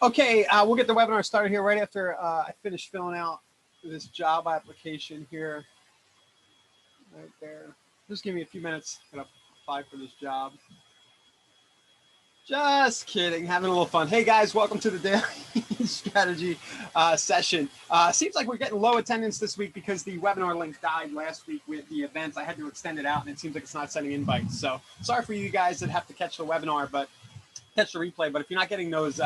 Okay, we'll get the webinar started here right after I finish filling out this job application here. Right there. Just give me a few minutes. I'm going to apply for this job. Just kidding, having a little fun. Hey guys, welcome to the daily strategy session. Seems like we're getting low attendance this week because the webinar link died last week with the event. I had to extend it out and it seems like it's not sending invites. So sorry for you guys that have to catch the webinar, but catch the replay. But if you're not getting those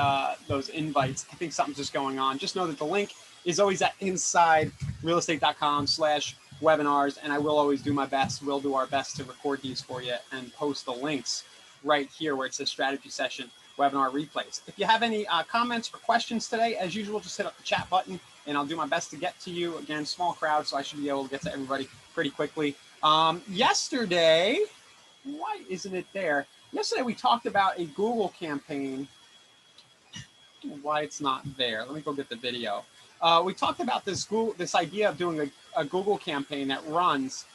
invites, I think something's just going on. Just know that the link is always at insiderealestate.com/webinars, and I will always do my best. We'll do our best to record these for you and post the links right here where it says strategy session webinar replays. If you have any comments or questions today, as usual, just hit up the chat button and I'll do my best to get to you. Again, small crowd, so I should be able to get to everybody pretty quickly. Yesterday, why isn't it there? Yesterday, we talked about a Google campaign. I don't know why it's not there. Let me go get the video. We talked about this idea of doing a Google campaign that runs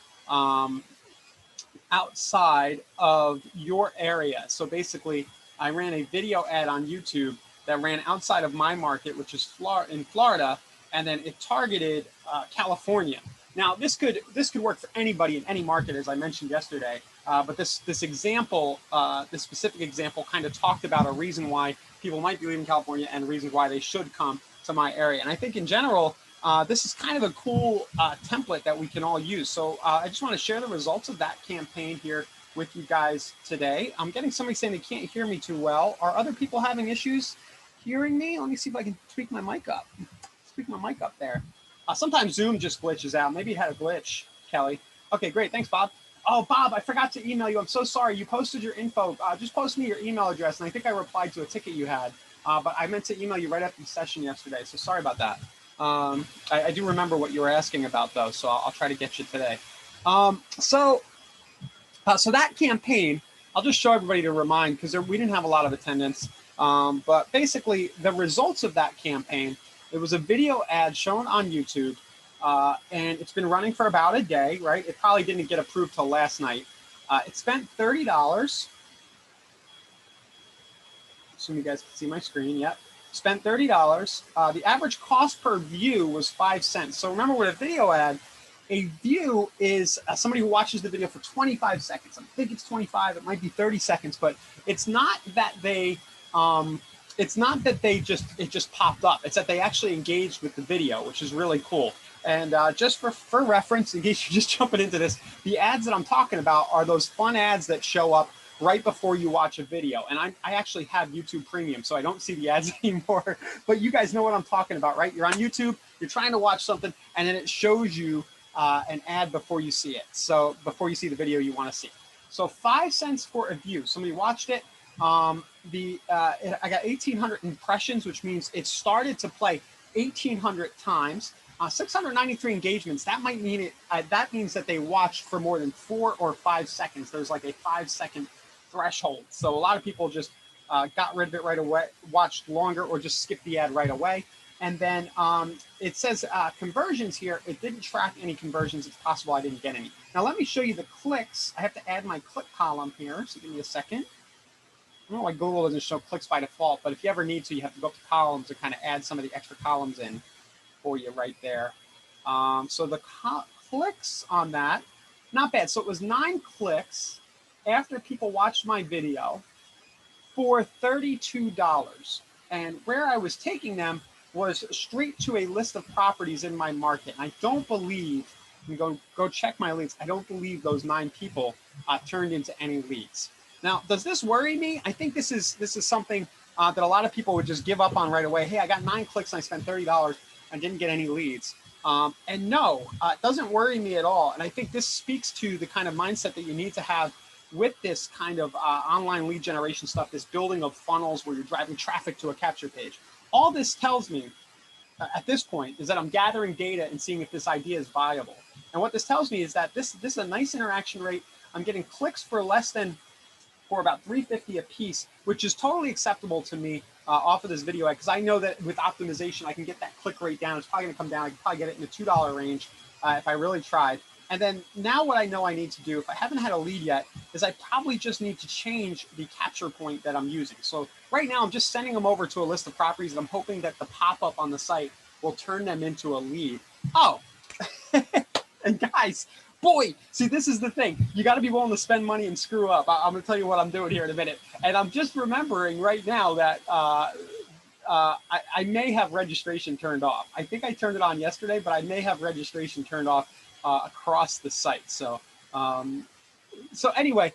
outside of your area. So basically, I ran a video ad on YouTube that ran outside of my market, which is in Florida, and then it targeted California. Now, this could work for anybody in any market, as I mentioned yesterday. But this example, this specific example, kind of talked about a reason why people might be leaving California and reasons why they should come to my area. And I think in general, this is kind of a cool template that we can all use. So I just want to share the results of that campaign here with you guys today. I'm getting somebody saying they can't hear me too well. Are other people having issues hearing me? Let me see if I can tweak my mic up. Tweak my mic up there. Sometimes Zoom just glitches out. Maybe it had a glitch, Kelly. Okay, great. Thanks, Bob. Oh, Bob, I forgot to email you. I'm so sorry. You posted your info. Just post me your email address, and I think I replied to a ticket you had. But I meant to email you right after the session yesterday, so sorry about that. I do remember what you were asking about, though, so I'll try to get you today. So that campaign, I'll just show everybody to remind, because we didn't have a lot of attendance. But basically, the results of that campaign, it was a video ad shown on YouTube, and it's been running for about a day, right? It probably didn't get approved till last night. It spent $30. Assume you guys can see my screen. Yep. Spent $30. The average cost per view was 5 cents. So remember, with a video ad, a view is somebody who watches the video for 25 seconds. I think it's 25. It might be 30 seconds, but it's not that they it just popped up. It's that they actually engaged with the video, which is really cool. And just for reference, in case you're just jumping into this, the ads that I'm talking about are those fun ads that show up right before you watch a video. And I actually have YouTube Premium, so I don't see the ads anymore. But you guys know what I'm talking about, right? You're on YouTube, you're trying to watch something, and then it shows you an ad before you see it. So before you see the video you want to see. So 5 cents for a view. Somebody watched it. I got 1,800 impressions, which means it started to play 1,800 times. 693 engagements. That might mean it. That means that they watched for more than 4 or 5 seconds. There's like a 5-second threshold. So a lot of people just got rid of it right away, watched longer, or just skipped the ad right away. And then it says conversions here. It didn't track any conversions. It's possible I didn't get any. Now let me show you the clicks. I have to add my click column here. So give me a second. I don't know why Google doesn't show clicks by default, but if you ever need to, you have to go up to columns and kind of add some of the extra columns in for you right there. So the clicks on that, not bad. So it was 9 clicks after people watched my video for $32. And where I was taking them was straight to a list of properties in my market. And I don't believe, you can go check my leads, I don't believe those 9 people turned into any leads. Now, does this worry me? I think this is something that a lot of people would just give up on right away. Hey, I got 9 clicks and I spent $30. I didn't get any leads. And no, it doesn't worry me at all. And I think this speaks to the kind of mindset that you need to have with this kind of online lead generation stuff, this building of funnels where you're driving traffic to a capture page. All this tells me at this point is that I'm gathering data and seeing if this idea is viable. And what this tells me is that this is a nice interaction rate. I'm getting clicks for about $3.50 a piece, which is totally acceptable to me off of this video ad, because I know that with optimization, I can get that click rate down. It's probably going to come down. I can probably get it in the $2 range if I really tried. And then now what I know I need to do, if I haven't had a lead yet, is I probably just need to change the capture point that I'm using. So right now I'm just sending them over to a list of properties, and I'm hoping that the pop-up on the site will turn them into a lead. Oh, and guys, boy, see, this is the thing. You got to be willing to spend money and screw up. I'm going to tell you what I'm doing here in a minute. And I'm just remembering right now that I may have registration turned off. I think I turned it on yesterday, but I may have registration turned off across the site. So, anyway,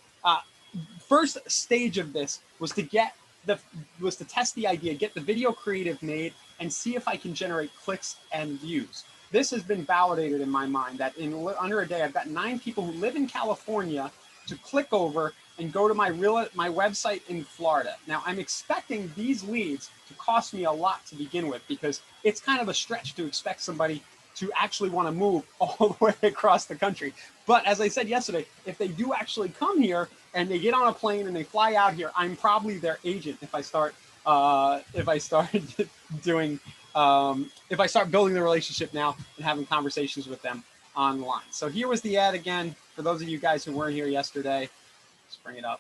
first stage of this was to test the idea, get the video creative made, and see if I can generate clicks and views. This has been validated in my mind that in under a day, I've got 9 people who live in California to click over and go to my website in Florida. Now, I'm expecting these leads to cost me a lot to begin with, because it's kind of a stretch to expect somebody to actually want to move all the way across the country. But as I said yesterday, if they do actually come here and they get on a plane and they fly out here, I'm probably their agent if I start building the relationship now and having conversations with them online. So here was the ad again for those of you guys who weren't here yesterday. Let's bring it up.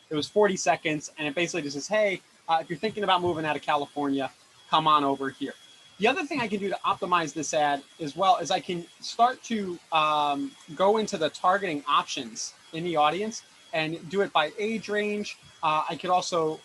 It was 40 seconds, and it basically just says, hey, if you're thinking about moving out of California, come on over here. The other thing I can do to optimize this ad as well is I can start to go into the targeting options in the audience and do it by age range. I could also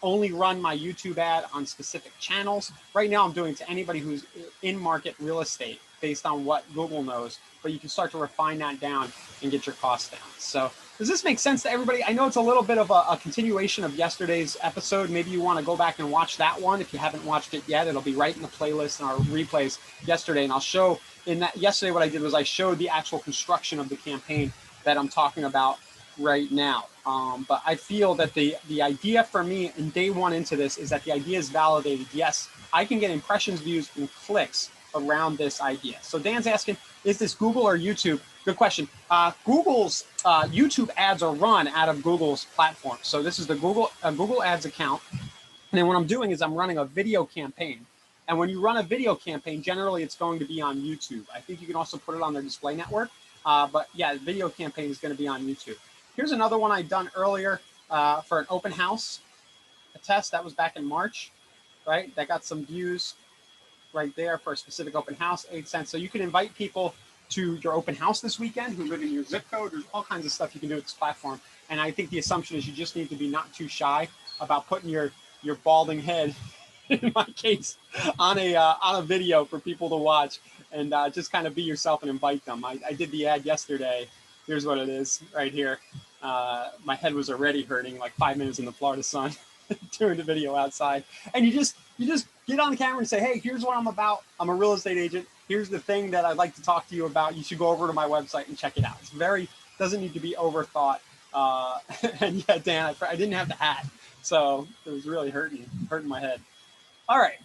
only run my YouTube ad on specific channels. Right now I'm doing it to anybody who's in market real estate based on what Google knows, but you can start to refine that down and get your costs down. So does this make sense to everybody? I know it's a little bit of a continuation of yesterday's episode. Maybe you want to go back and watch that one. If you haven't watched it yet, it'll be right in the playlist and our replays yesterday. And I'll show in that yesterday what I did was I showed the actual construction of the campaign that I'm talking about right now. But I feel that the idea for me in day one into this is that the idea is validated. Yes, I can get impressions, views, and clicks around this idea. So Dan's asking, is this Google or YouTube? Good question. Google's YouTube ads are run out of Google's platform. So this is the Google Ads account. And then what I'm doing is I'm running a video campaign. And when you run a video campaign, generally it's going to be on YouTube. I think you can also put it on their display network. But yeah, the video campaign is going to be on YouTube. Here's another one I'd done earlier for an open house, a test that was back in March, right? That got some views right there for a specific open house, 8 cents. So you can invite people to your open house this weekend who live in your zip code. There's all kinds of stuff you can do with this platform. And I think the assumption is you just need to be not too shy about putting your balding head, in my case, on a video for people to watch, and just kind of be yourself and invite them. I did the ad yesterday. Here's what it is right here. My head was already hurting like 5 minutes in the Florida sun doing the video outside. And you just get on the camera and say, hey, here's what I'm about. I'm a real estate agent. Here's the thing that I'd like to talk to you about. You should go over to my website and check it out. It's doesn't need to be overthought. And yeah, Dan, I didn't have the hat, so it was really hurting my head. All right.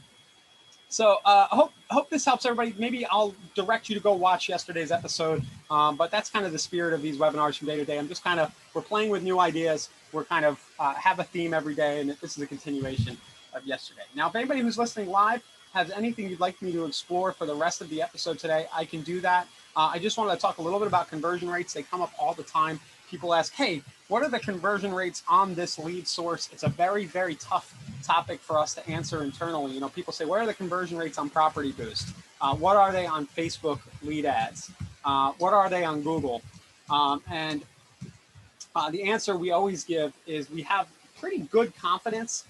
So I hope this helps everybody. Maybe I'll direct you to go watch yesterday's episode. But that's kind of the spirit of these webinars from day to day. I'm just we're playing with new ideas. We're kind of have a theme every day, and this is a continuation of yesterday. Now, if anybody who's listening live has anything you'd like me to explore for the rest of the episode today, I can do that. I just wanted to talk a little bit about conversion rates. They come up all the time. People ask, hey, what are the conversion rates on this lead source? It's a very, very tough topic for us to answer internally. You know, people say, what are the conversion rates on Property Boost? What are they on Facebook lead ads? What are they on Google? And the answer we always give is we have pretty good confidence.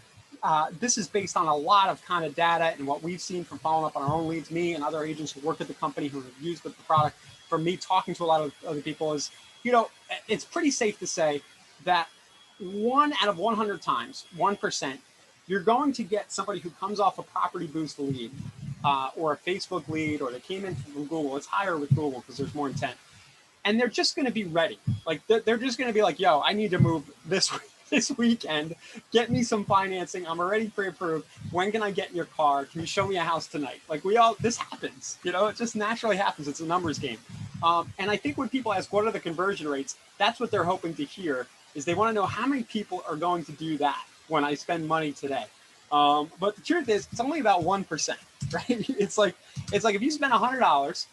This is based on a lot of kind of data and what we've seen from following up on our own leads. Me and other agents who work at the company who have used the product, from me talking to a lot of other people, is, you know, it's pretty safe to say that 1 out of 100 times, 1%, you're going to get somebody who comes off a Property Boost lead or a Facebook lead, or they came in from Google. It's higher with Google because there's more intent. And they're just going to be ready. Like they're just going to be like, yo, I need to move this weekend. Get me some financing. I'm already pre-approved. When can I get in your car? Can you show me a house tonight? Like this happens, you know, it just naturally happens. It's a numbers game. And I think when people ask, what are the conversion rates? That's what they're hoping to hear, is they want to know how many people are going to do that when I spend money today. But the truth is, it's only about 1%, right? It's like if you spend $100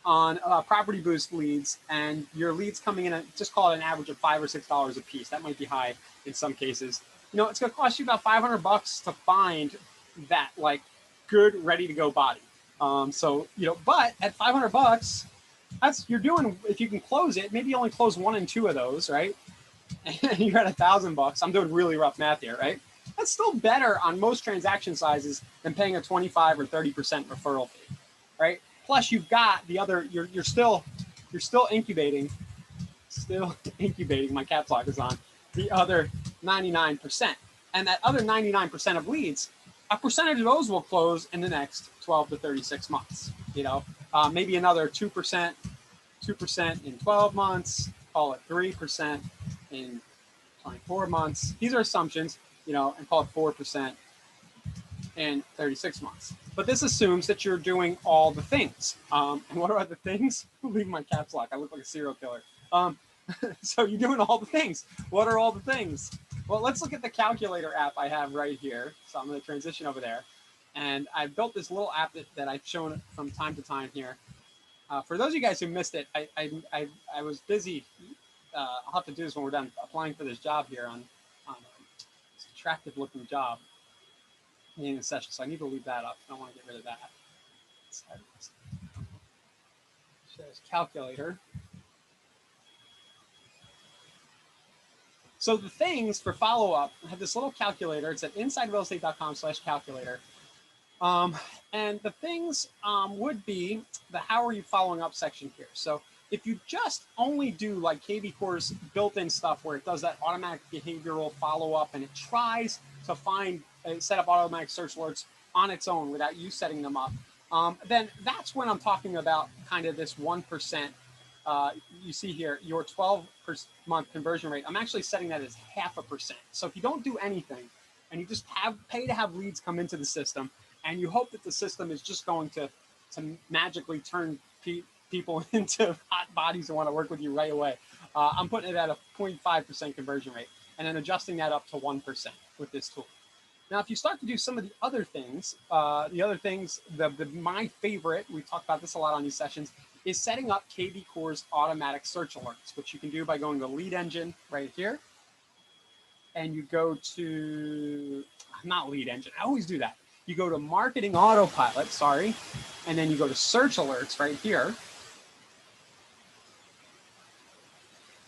on property boost leads, and your leads coming in at, just call it an average of $5 or $6 a piece. That might be high in some cases. You know, it's going to cost you about $500 to find that like good, ready to go body. So, you know, but at $500, that's, you're doing, if you can close it, maybe you only close 1 and 2 of those, right? And you're at $1,000. I'm doing really rough math here, right? That's still better on most transaction sizes than paying a 25 or 30% referral fee, right? Plus, you've got the other. You're still incubating, My caps lock is on. The other 99%, and that other 99% of leads, a percentage of those will close in the next 12 to 36 months. You know, maybe another 2%, 2% in 12 months. Call it 3% in 24 months. These are assumptions, you know, and call it 4% in 36 months. But this assumes that you're doing all the things. And what are the things? Leave my caps lock. I look like a serial killer. So you're doing all the things. What are all the things? Well, let's look at the calculator app I have right here. So I'm going to transition over there. And I've built this little app that I've shown from time to time here. For those of you guys who missed it, I was busy. I'll have to do this when we're done applying for this job here on this attractive looking job in the session. So I need to leave that up. I don't want to get rid of that. There's calculator. So the things for follow-up, I have this little calculator. It's at insiderealestate.com/calculator. And the things would be the how are you following up section here. So if you just only do like KV Core's built-in stuff where it does that automatic behavioral follow-up and it tries to find, set up automatic search alerts on its own without you setting them up, then that's when I'm talking about kind of this 1%. You see here, your 12-month conversion rate, I'm actually setting that as 0.5%. So if you don't do anything and you just pay to have leads come into the system, and you hope that the system is just going to magically turn people into hot bodies who want to work with you right away, I'm putting it at a 0.5% conversion rate and then adjusting that up to 1% with this tool. Now, if you start to do some of the other things, my favorite, we talk about this a lot on these sessions, is setting up KV Core's automatic search alerts, which you can do by going to Lead Engine right here. And you go to, not Lead Engine, I always do that. You go to Marketing Autopilot, sorry, and then you go to Search Alerts right here.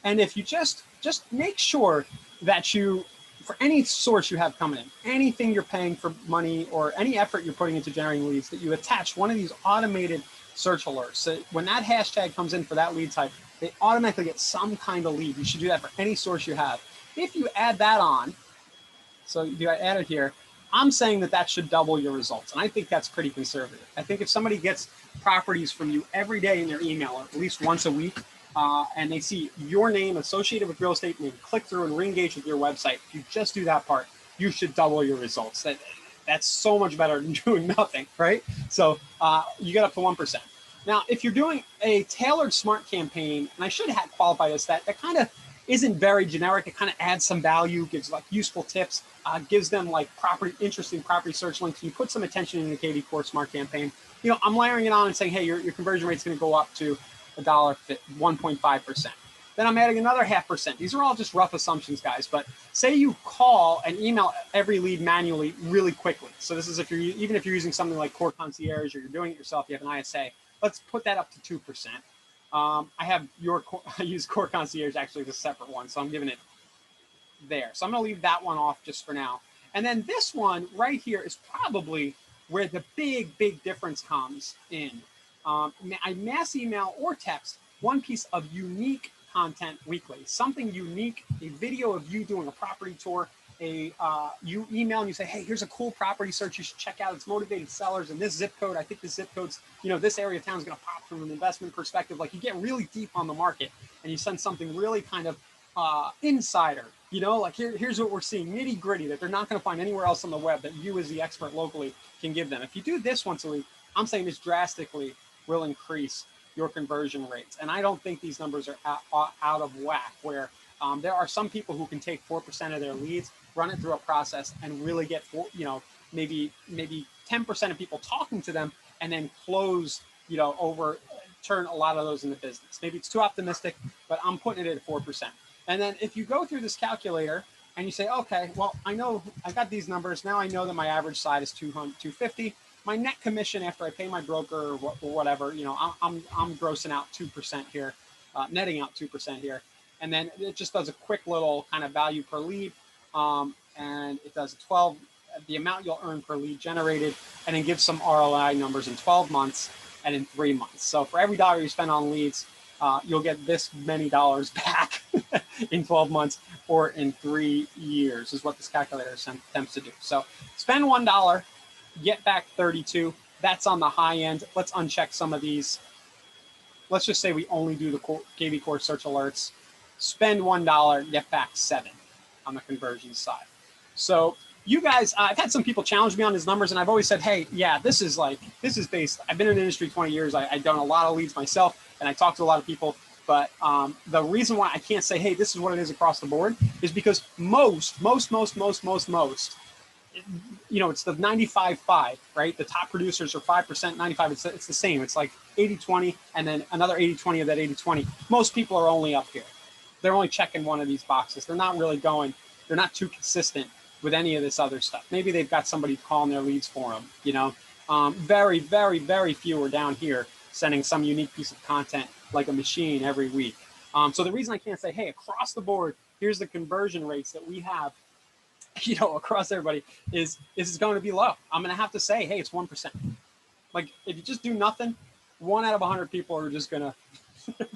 And if you just make sure that you, for any source you have coming in, anything you're paying for money or any effort you're putting into generating leads, that you attach one of these automated search alerts. So when that hashtag comes in for that lead type, they automatically get some kind of lead. You should do that for any source you have. If you add that on, so you add it here, I'm saying that should double your results. And I think that's pretty conservative. I think if somebody gets properties from you every day in their email, or at least once a week, and they see your name associated with real estate and they click through and re-engage with your website, if you just do that part, you should double your results. That's so much better than doing nothing, right? So you get up to 1%. Now, if you're doing a tailored smart campaign, and I should have qualified as that kind of isn't very generic. It kind of adds some value, gives like useful tips, gives them like interesting property search links. You put some attention in the KV Core Smart campaign. You know, I'm layering it on and saying, hey, your conversion rate's going to go up to $1.5%. Then I'm adding another 0.5%. These are all just rough assumptions, guys. But say you call and email every lead manually really quickly. So this is even if you're using something like Core Concierge or you're doing it yourself, you have an ISA. Let's put that up to 2%. I use Core Concierge actually as a separate one, so I'm giving it there. So I'm going to leave that one off just for now. And then this one right here is probably where the big difference comes in. I mass email or text one piece of unique content weekly, something unique, a video of you doing a property tour, you email and you say, hey, here's a cool property search you should check out. It's motivated sellers in this zip code. I think this zip code's, this area of town is going to pop from an investment perspective. Like you get really deep on the market and you send something really kind of insider, like here's what we're seeing, nitty gritty that they're not going to find anywhere else on the web that you as the expert locally can give them. If you do this once a week, I'm saying this drastically will increase your conversion rates. And I don't think these numbers are out of whack where there are some people who can take 4% of their leads, run it through a process and really get, maybe 10% of people talking to them and then close, over turn a lot of those into business. Maybe it's too optimistic, but I'm putting it at 4%. And then if you go through this calculator and you say, okay, well, I know I got these numbers. Now I know that my average side is 250. My net commission after I pay my broker or whatever, you know, I'm grossing out 2% here, netting out 2% here. And then it just does a quick little kind of value per lead. And it does 12, the amount you'll earn per lead generated, and then gives some ROI numbers in 12 months and in 3 months. So for every dollar you spend on leads, you'll get this many dollars back in 12 months or in 3 years is what this calculator attempts to do. So spend $1, get back 32. That's on the high end. Let's uncheck some of these. Let's just say we only do the KV Core search alerts. Spend $1, get back 7 on the conversion side. So you guys, I've had some people challenge me on these numbers, and I've always said, hey, yeah, this is based. I've been in the industry 20 years. I've done a lot of leads myself, and I talk to a lot of people. But the reason why I can't say, hey, this is what it is across the board is because most, you know, it's the 95-5, right? The top producers are 5%, 95. It's the same. It's like 80-20, and then another 80-20 of that 80-20. Most people are only up here. They're only checking one of these boxes. They're not really going. They're not too consistent with any of this other stuff. Maybe they've got somebody calling their leads for them. You know, very, very, very few are down here sending some unique piece of content like a machine every week. So the reason I can't say, hey, across the board, here's the conversion rates that we have, you know, across everybody is going to be low. I'm going to have to say, hey, it's 1%. Like if you just do nothing, 1 out of 100 people are just going to,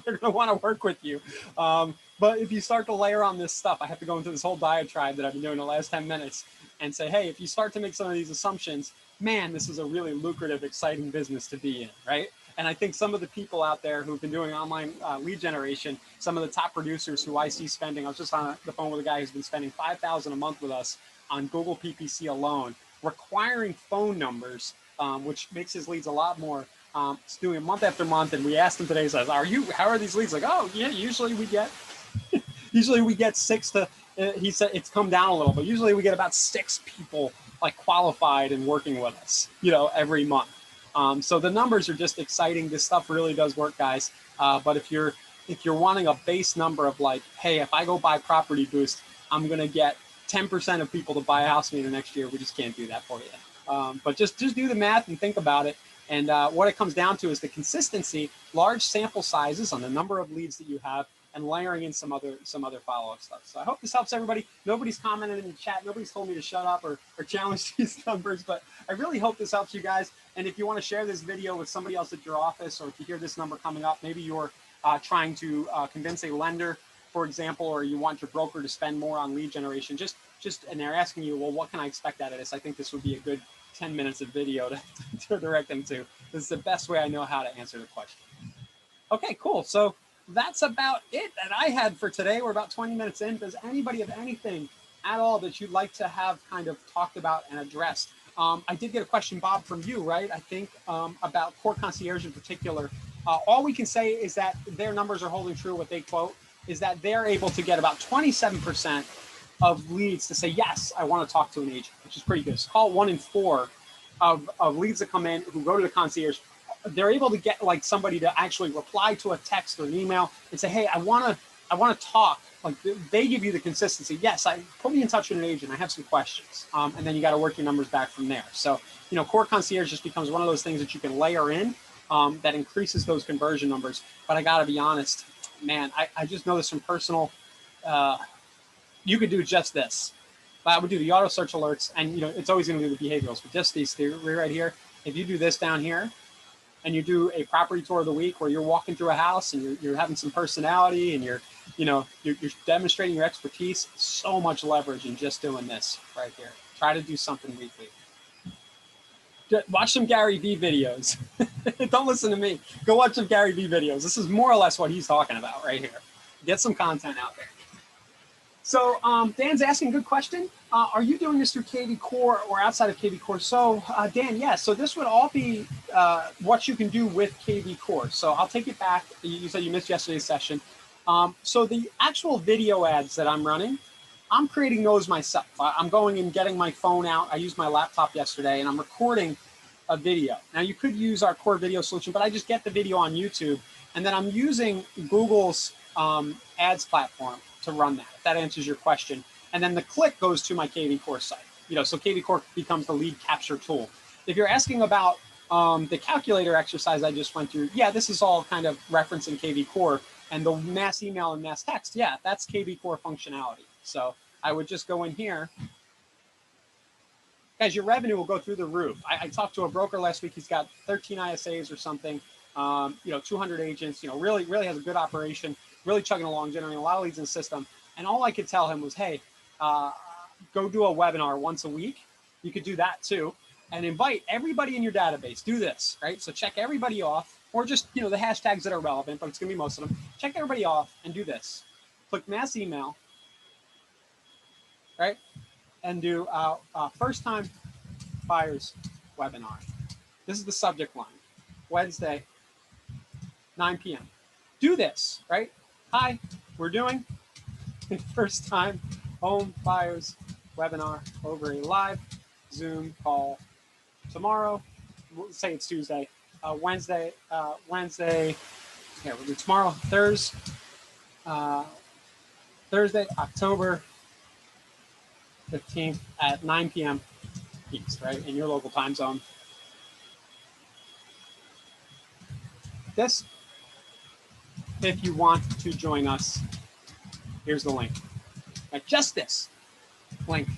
they're going to want to work with you. But if you start to layer on this stuff, I have to go into this whole diatribe that I've been doing the last 10 minutes and say, hey, if you start to make some of these assumptions, man, this is a really lucrative, exciting business to be in, right? And I think some of the people out there who've been doing online lead generation, some of the top producers who I see spending, I was just on the phone with a guy who's been spending $5,000 a month with us on Google PPC alone, requiring phone numbers, which makes his leads a lot more. It's doing it month after month, and we asked him today, says, how are these leads? Like, oh yeah, usually we get 6 to, he said it's come down a little, but usually we get about 6 people like qualified and working with us, you know, every month. So the numbers are just exciting. This stuff really does work, guys. But if you're wanting a base number of like, hey, if I go buy Property Boost, I'm going to get 10% of people to buy a house from me the next year. We just can't do that for you. But just do the math and think about it. And what it comes down to is the consistency, large sample sizes on the number of leads that you have, and layering in some other follow-up stuff. So I hope this helps everybody. Nobody's commented in the chat. Nobody's told me to shut up or challenge these numbers, but I really hope this helps you guys. And if you want to share this video with somebody else at your office, or if you hear this number coming up, maybe you're trying to convince a lender, for example, or you want your broker to spend more on lead generation, and they're asking you, well, what can I expect out of this? I think this would be a good 10 minutes of video to direct them to. This is the best way I know how to answer the question. Okay, cool. So that's about it that I had for today. We're about 20 minutes in. Does anybody have anything at all that you'd like to have kind of talked about and addressed? I did get a question, Bob, from you, right? I think about Core Concierge in particular. All we can say is that their numbers are holding true. What they quote is that they're able to get about 27% of leads to say, yes, I want to talk to an agent, which is pretty good. It's called 1 in 4 of leads that come in who go to the concierge. They're able to get like somebody to actually reply to a text or an email and say, hey, I want to talk. Like they give you the consistency. Yes, put me in touch with an agent. I have some questions. And then you got to work your numbers back from there. So, you know, Core Concierge just becomes one of those things that you can layer in that increases those conversion numbers. But I got to be honest, man, I just know this from personal, you could do just this. I would do the auto search alerts, and you know, it's always going to do the behaviorals, but just these three right here. If you do this down here, and you do a property tour of the week where you're walking through a house and you're having some personality and you're demonstrating your expertise, so much leverage in just doing this right here. Try to do something weekly. Watch some Gary Vee videos. Don't listen to me. Go watch some Gary Vee videos. This is more or less what he's talking about right here. Get some content out there. So Dan's asking a good question. Are you doing this through KV Core or outside of KV Core? So Dan, yes. So this would all be what you can do with KV Core. So I'll take it back. You said you missed yesterday's session. So the actual video ads that I'm running, I'm creating those myself. I'm going and getting my phone out. I used my laptop yesterday, and I'm recording a video. Now you could use our core video solution, but I just get the video on YouTube, and then I'm using Google's ads platform to run that, if that answers your question. And then the click goes to my KV Core site. So KV Core becomes the lead capture tool. If you're asking about the calculator exercise I just went through, yeah, this is all kind of referencing KV Core. And the mass email and mass text, yeah, that's KV Core functionality. So I would just go in here. Guys, your revenue will go through the roof. I talked to a broker last week. He's got 13 ISAs or something, 200 agents, really has a good operation, really chugging along, generating a lot of leads in the system. And all I could tell him was, hey, go do a webinar once a week. You could do that too. And invite everybody in your database. Do this, right? So check everybody off, or just, the hashtags that are relevant, but it's going to be most of them. Check everybody off and do this. Click mass email, right? And do first time buyers webinar. This is the subject line. Wednesday, 9 p.m. Do this, right? Hi, we're doing first time home buyers webinar over a live Zoom call tomorrow. We'll say it's Tuesday. Wednesday. Yeah, we'll do tomorrow, Thursday, October 15th at 9 p.m. East, right, in your local time zone. This, if you want to join us, here's the link. Right, just this link.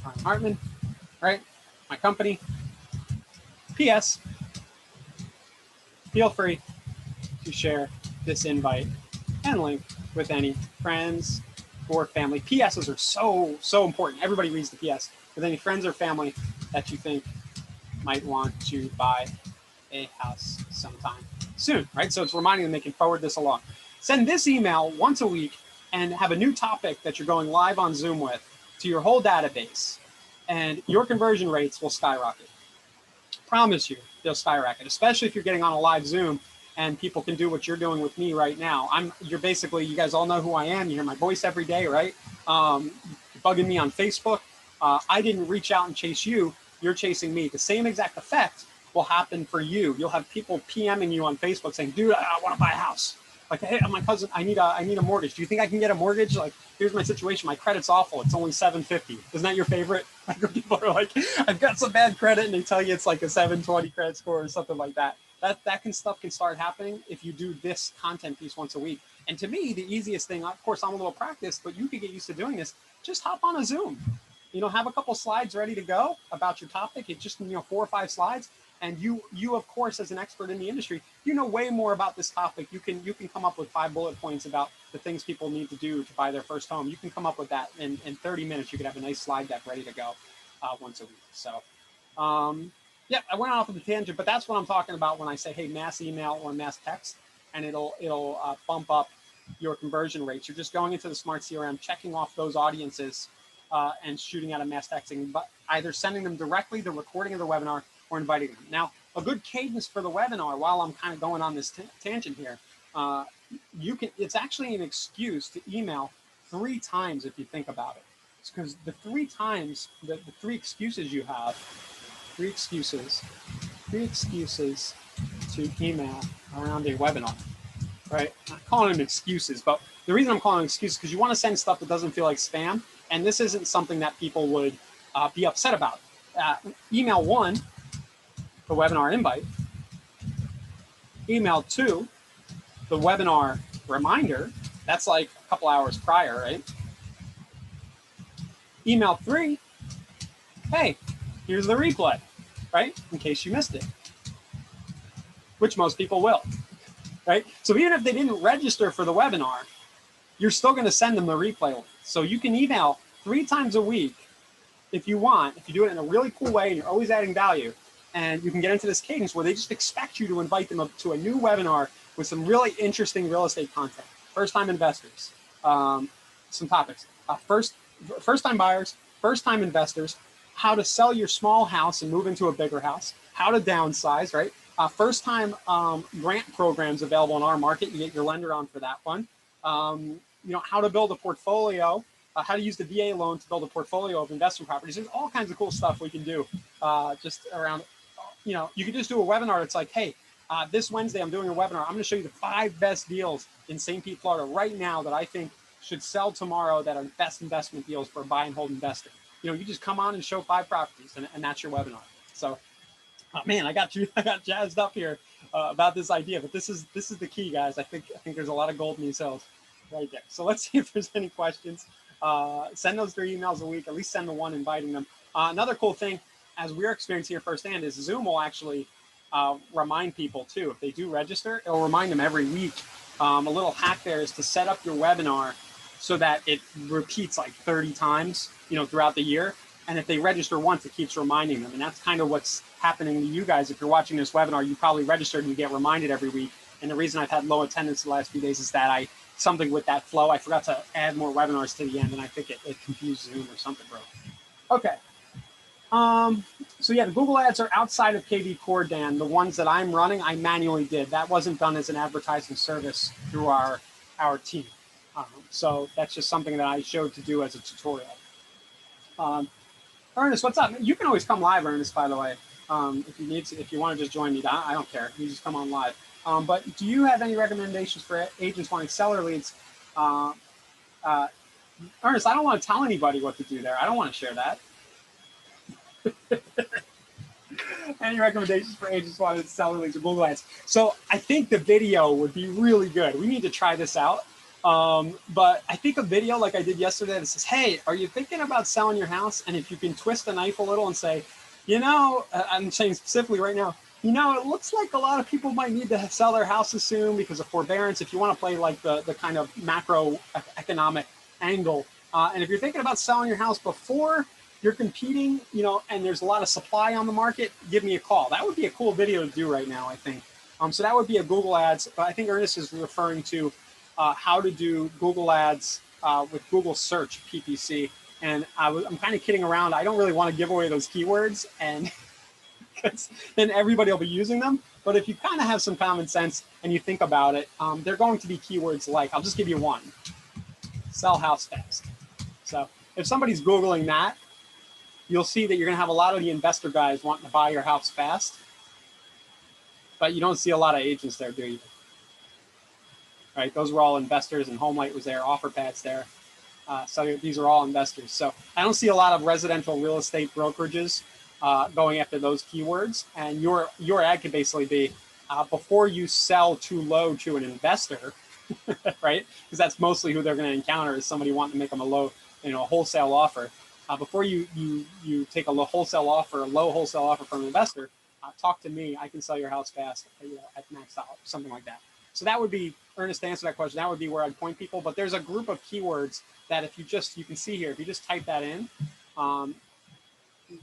Brian Hartman, right? My company. P.S. Feel free to share this invite and link with any friends or family. PSs are so important. Everybody reads the PS. With any friends or family that you think might want to buy a house sometime soon, right? So it's reminding them they can forward this along. Send this email once a week and have a new topic that you're going live on Zoom with to your whole database, and your conversion rates will skyrocket. Promise you, they'll skyrocket, especially if you're getting on a live Zoom and people can do what you're doing with me right now. You're basically, you guys all know who I am. You hear my voice every day, right? Bugging me on Facebook. I didn't reach out and chase you. You're chasing me. The same exact effect will happen for you. You'll have people PMing you on Facebook saying, dude, I want to buy a house. Like, hey, my cousin, I need a mortgage. Do you think I can get a mortgage? Like, here's my situation. My credit's awful. It's only 750. Isn't that your favorite? Like, people are like, I've got some bad credit, and they tell you it's like a 720 credit score or something like that. That kind of stuff can start happening if you do this content piece once a week. And to me, the easiest thing, of course, I'm a little practiced, but you could get used to doing this. Just hop on a Zoom. Have a couple slides ready to go about your topic. It's just 4 or 5 slides. And you of course, as an expert in the industry, you know way more about this topic. You can come up with 5 bullet points about the things people need to do to buy their first home. You can come up with that in 30 minutes. You could have a nice slide deck ready to go once a week. So, yeah, I went off of the tangent, but that's what I'm talking about when I say, hey, mass email or mass text, and it'll bump up your conversion rates. You're just going into the Smart CRM, checking off those audiences, and shooting out a mass texting, but either sending them directly the recording of the webinar or inviting them. Now, a good cadence for the webinar, while I'm kind of going on this tangent here, it's actually an excuse to email 3 times if you think about it. It's because the 3 times, the 3 excuses you have, 3 excuses to email around a webinar, right? I'm not calling them excuses, but the reason I'm calling them excuses is because you want to send stuff that doesn't feel like spam, and this isn't something that people would be upset about. Email 1, the webinar invite. Email 2, the webinar reminder. That's like a couple hours prior, right? Email 3, hey, here's the replay, right? In case you missed it, which most people will, right? So even if they didn't register for the webinar, you're still going to send them the replay link. So you can email 3 times a week if you want, if you do it in a really cool way and you're always adding value. And you can get into this cadence where they just expect you to invite them to a new webinar with some really interesting real estate content. First-time investors, some topics. First-time buyers, first-time investors, how to sell your small house and move into a bigger house, how to downsize, right? First-time grant programs available in our market. You get your lender on for that one. How to build a portfolio how to use the VA loan to build a portfolio of investment properties. There's all kinds of cool stuff we can do just around, you could just do a webinar. It's like, hey, this Wednesday I'm doing a webinar. I'm going to show you the 5 best deals in St. Pete, Florida right now that I think should sell tomorrow that are best investment deals for a buy and hold investor. You just come on and show 5 properties, and that's your webinar. So, man, I got jazzed up here about this idea, but this is the key, guys. I think there's a lot of gold in these hills right there. So let's see if there's any questions. Send those 3 emails a week. At least send the one inviting them. Another cool thing, as we're experiencing here firsthand, is Zoom will actually remind people too. If they do register, it'll remind them every week. A little hack there is to set up your webinar so that it repeats like 30 times, throughout the year. And if they register once, it keeps reminding them. And that's kind of what's happening to you guys. If you're watching this webinar, you probably registered and you get reminded every week. And the reason I've had low attendance the last few days is that something with that flow, I forgot to add more webinars to the end, and I think it confused Zoom or something, bro. Okay. So yeah, the Google ads are outside of KV Core, Dan. The ones that I'm running, I manually did. That wasn't done as an advertising service through our team. So that's just something that I showed to do as a tutorial. Ernest, what's up? You can always come live, Ernest, by the way. If you want to just join me, I don't care. You just come on live. But do you have any recommendations for agents wanting seller leads? Ernest, I don't want to tell anybody what to do there. I don't want to share that. Any recommendations for agents wanting seller leads or Google ads? So I think the video would be really good. We need to try this out. But I think a video like I did yesterday that says, hey, are you thinking about selling your house? And if you can twist the knife a little and say, I'm saying specifically right now, it looks like a lot of people might need to sell their houses soon because of forbearance. If you want to play like the kind of macroeconomic angle. And if you're thinking about selling your house before you're competing, and there's a lot of supply on the market, give me a call. That would be a cool video to do right now, I think. So that would be a Google ads. But I think Ernest is referring to how to do Google ads with Google search PPC. And I'm kind of kidding around. I don't really want to give away those keywords, and because then everybody will be using them. But if you kind of have some common sense and you think about it, they're going to be keywords like, I'll just give you one, sell house fast. So if somebody's Googling that, you'll see that you're going to have a lot of the investor guys wanting to buy your house fast. But you don't see a lot of agents there, do you? Right? Those were all investors, and HomeLight was there, OfferPad's there. So these are all investors. So I don't see a lot of residential real estate brokerages going after those keywords. And your ad could basically be before you sell too low to an investor, right? Because that's mostly who they're going to encounter, is somebody wanting to make them a low, wholesale offer. Before you take a low wholesale offer from an investor, talk to me. I can sell your house fast, at max out, something like that. So that would be, Ernest, to answer that question, that would be where I'd point people. But there's a group of keywords that if you can see here, if you just type that in,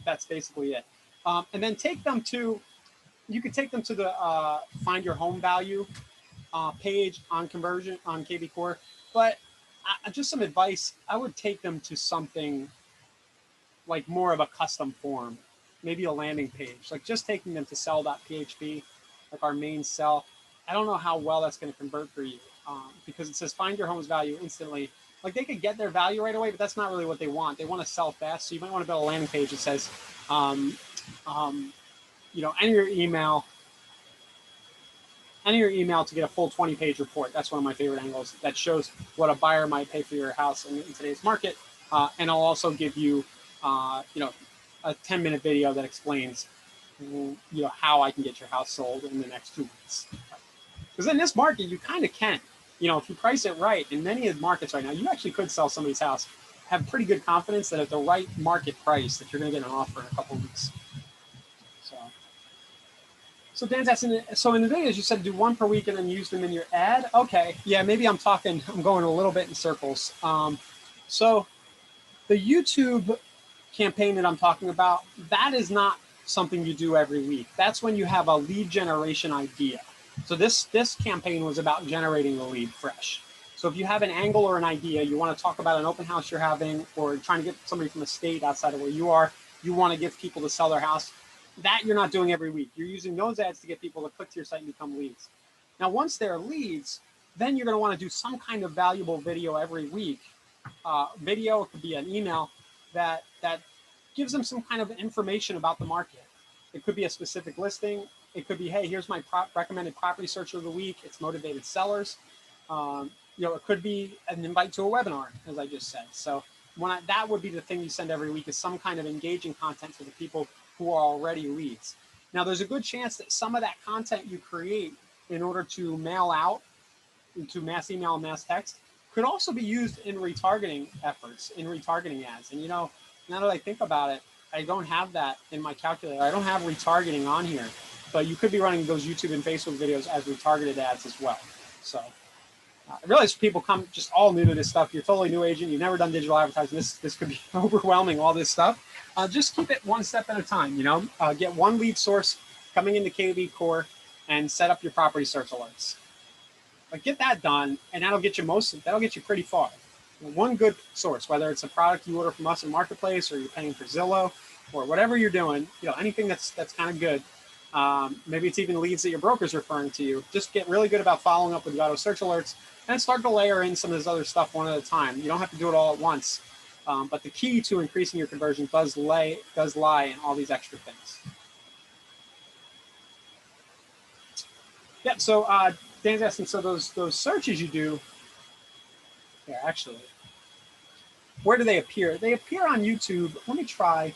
that's basically it. And then you could take them to the Find Your Home Value page on conversion on KV Core. But just some advice, I would take them to something like more of a custom form, maybe a landing page, like just taking them to sell.php, like our main sell. I don't know how well that's going to convert for you because it says find your home's value instantly. Like they could get their value right away, but that's not really what they want. They want to sell fast. So you might want to build a landing page that says, enter your email to get a full 20-page report. That's one of my favorite angles that shows what a buyer might pay for your house in today's market. And I'll also give you, a 10-minute video that explains, how I can get your house sold in the next 2 weeks. Because in this market, you kind of can. If you price it right, in many of the markets right now, you actually could sell somebody's house, have pretty good confidence that at the right market price, that you're going to get an offer in a couple of weeks. So Dan's asking, so in the videos you said do one per week and then use them in your ad? Okay, yeah, maybe I'm going a little bit in circles. So the YouTube campaign that I'm talking about, that is not something you do every week. That's when you have a lead generation idea. So this campaign was about generating the lead fresh. So if you have an angle or an idea, you want to talk about an open house you're having, or trying to get somebody from a state outside of where you are, you want to get people to sell their house, that you're not doing every week. You're using those ads to get people to click to your site and become leads. Now, once they're leads, then you're going to want to do some kind of valuable video every week video, it could be an email that gives them some kind of information about the market. It could be a specific listing. It could be, hey, here's my recommended property search of the week. It's motivated sellers. It could be an invite to a webinar, as I just said. So that would be the thing you send every week, is some kind of engaging content to the people who are already leads. Now, there's a good chance that some of that content you create in order to mail out into mass email and mass text could also be used in retargeting efforts, in retargeting ads. And now that I think about it, I don't have that in my calculator. I don't have retargeting on here, but you could be running those YouTube and Facebook videos as retargeted ads as well. So I realize people come just all new to this stuff. You're a totally new agent. You've never done digital advertising. This could be overwhelming, all this stuff. Just keep it one step at a time. Get one lead source coming into KV Core and set up your property search alerts. But get that done, and that'll get you pretty far. One good source, whether it's a product you order from us in Marketplace, or you're paying for Zillow, or whatever you're doing, anything that's kind of good. Maybe it's even leads that your broker's referring to you. Just get really good about following up with the auto search alerts and start to layer in some of this other stuff one at a time. You don't have to do it all at once. But the key to increasing your conversion does lie in all these extra things. Yeah, so Dan's asking, so those searches you do, yeah, actually, where do they appear? They appear on YouTube. Let me try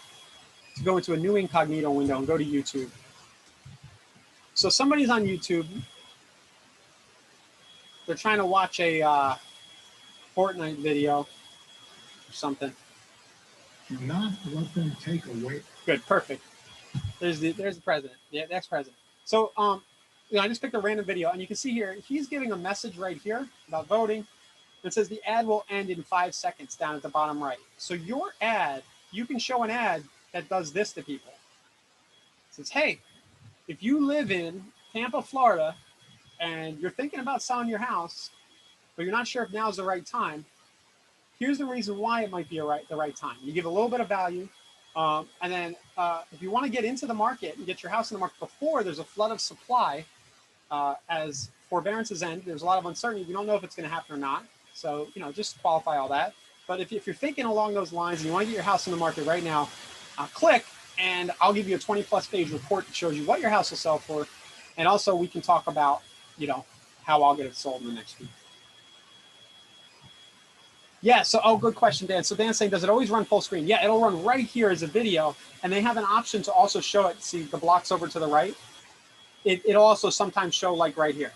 to go into a new incognito window and go to YouTube. So somebody's on YouTube. They're trying to watch a Fortnite video or something. Do not let them take away. Good, perfect. There's the president, the ex-president. So I just picked a random video, and you can see here he's giving a message right here about voting. It says the ad will end in 5 seconds down at the bottom right. So your ad, you can show an ad that does this to people. It says, hey, if you live in Tampa, Florida, and you're thinking about selling your house, but you're not sure if now's the right time, here's the reason why it might be the right time. You give a little bit of value, and then if you want to get into the market and get your house in the market before there's a flood of supply, as forbearances end, there's a lot of uncertainty. We don't know if it's going to happen or not. So, just qualify all that. But if you're thinking along those lines and you want to get your house in the market right now, click, and I'll give you a 20+ page report that shows you what your house will sell for. And also we can talk about, how I'll get it sold in the next week. Yeah, so, good question, Dan. So Dan's saying, does it always run full screen? Yeah, it'll run right here as a video. And they have an option to also show it. See the blocks over to the right? It'll also sometimes show like right here.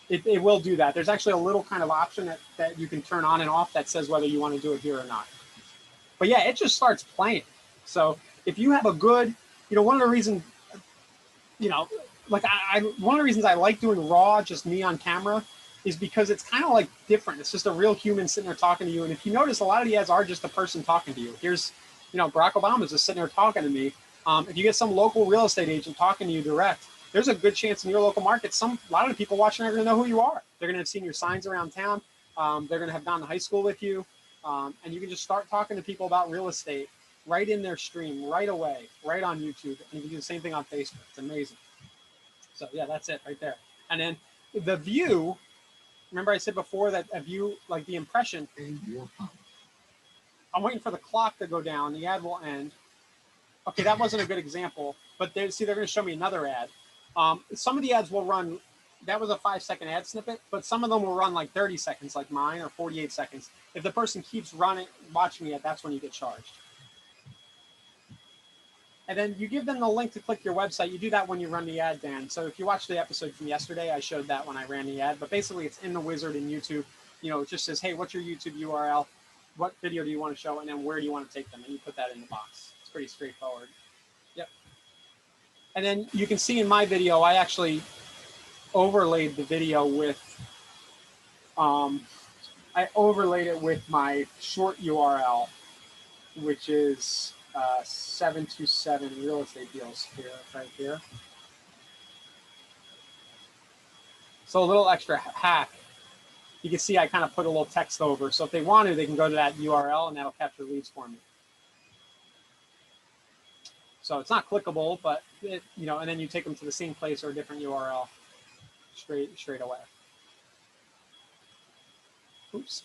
It will do that. There's actually a little kind of option that you can turn on and off that says whether you want to do it here or not. But yeah, it just starts playing. So if you have a good, one of the reasons, one of the reasons I like doing raw, just me on camera, is because it's kind of like different. It's just a real human sitting there talking to you. And if you notice, a lot of the ads are just a person talking to you. Here's, Barack Obama's just sitting there talking to me. If you get some local real estate agent talking to you direct, there's a good chance in your local market, a lot of the people watching are going to know who you are. They're going to have seen your signs around town. They're going to have gone to high school with you. And you can just start talking to people about real estate right in their stream, right away, right on YouTube. And you can do the same thing on Facebook. It's amazing. So yeah, that's it right there. And then the view, remember I said before that a view, like the impression, I'm waiting for the clock to go down. The ad will end. Okay, that wasn't a good example, but they're going to show me another ad. Some of the ads will run, that was a 5-second ad snippet, but some of them will run like 30 seconds like mine, or 48 seconds. If the person keeps watching the ad, that's when you get charged. And then you give them the link to click your website. You do that when you run the ad, Dan. So if you watch the episode from yesterday, I showed that when I ran the ad, but basically it's in the wizard in YouTube. It just says, hey, what's your YouTube URL? What video do you want to show? And then where do you want to take them? And you put that in the box. It's pretty straightforward. Yep. And then you can see in my video, I actually overlaid the video with, I overlaid it with my short URL, which is 727 real estate deals here, right here. So a little extra hack. You can see I kind of put a little text over. So if they want to, they can go to that URL and that'll capture leads for me. So it's not clickable, but and then you take them to the same place or a different URL straight away. Oops.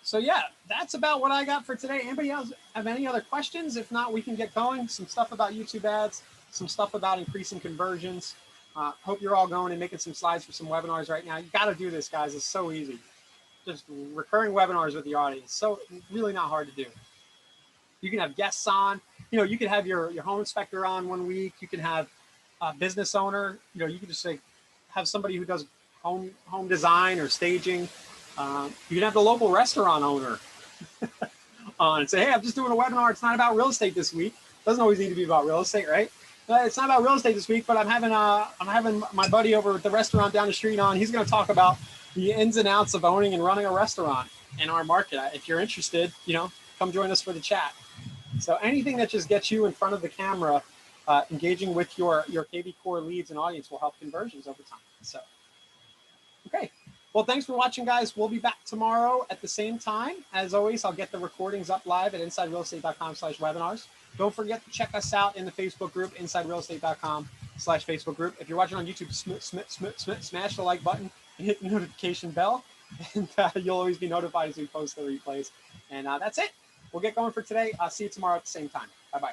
So yeah, that's about what I got for today. Anybody else have any other questions? If not, we can get going. Some stuff about YouTube ads, some stuff about increasing conversions. Hope you're all going and making some slides for some webinars right now. You got to do this, guys. It's so easy. Just recurring webinars with the audience. So really not hard to do. You can have guests on. You know, you can have your home inspector on one week. You can have a business owner. You know, you can just say have somebody who does home design or staging. You can have the local restaurant owner on and say, hey, I'm just doing a webinar. It's not about real estate this week. It doesn't always need to be about real estate, right? It's not about real estate this week, but I'm having my buddy over at the restaurant down the street on. He's going to talk about the ins and outs of owning and running a restaurant in our market. If you're interested, you know, come join us for the chat. So anything that just gets you in front of the camera, engaging with your KV Core leads and audience will help conversions over time. So, okay. Well, thanks for watching, guys. We'll be back tomorrow at the same time. As always, I'll get the recordings up live at insiderealestate.com/webinars. Don't forget to check us out in the Facebook group, insiderealestate.com/Facebook group. If you're watching on YouTube, smash the like button and hit the notification bell, and you'll always be notified as we post the replays. And that's it. We'll get going for today. I'll see you tomorrow at the same time. Bye-bye.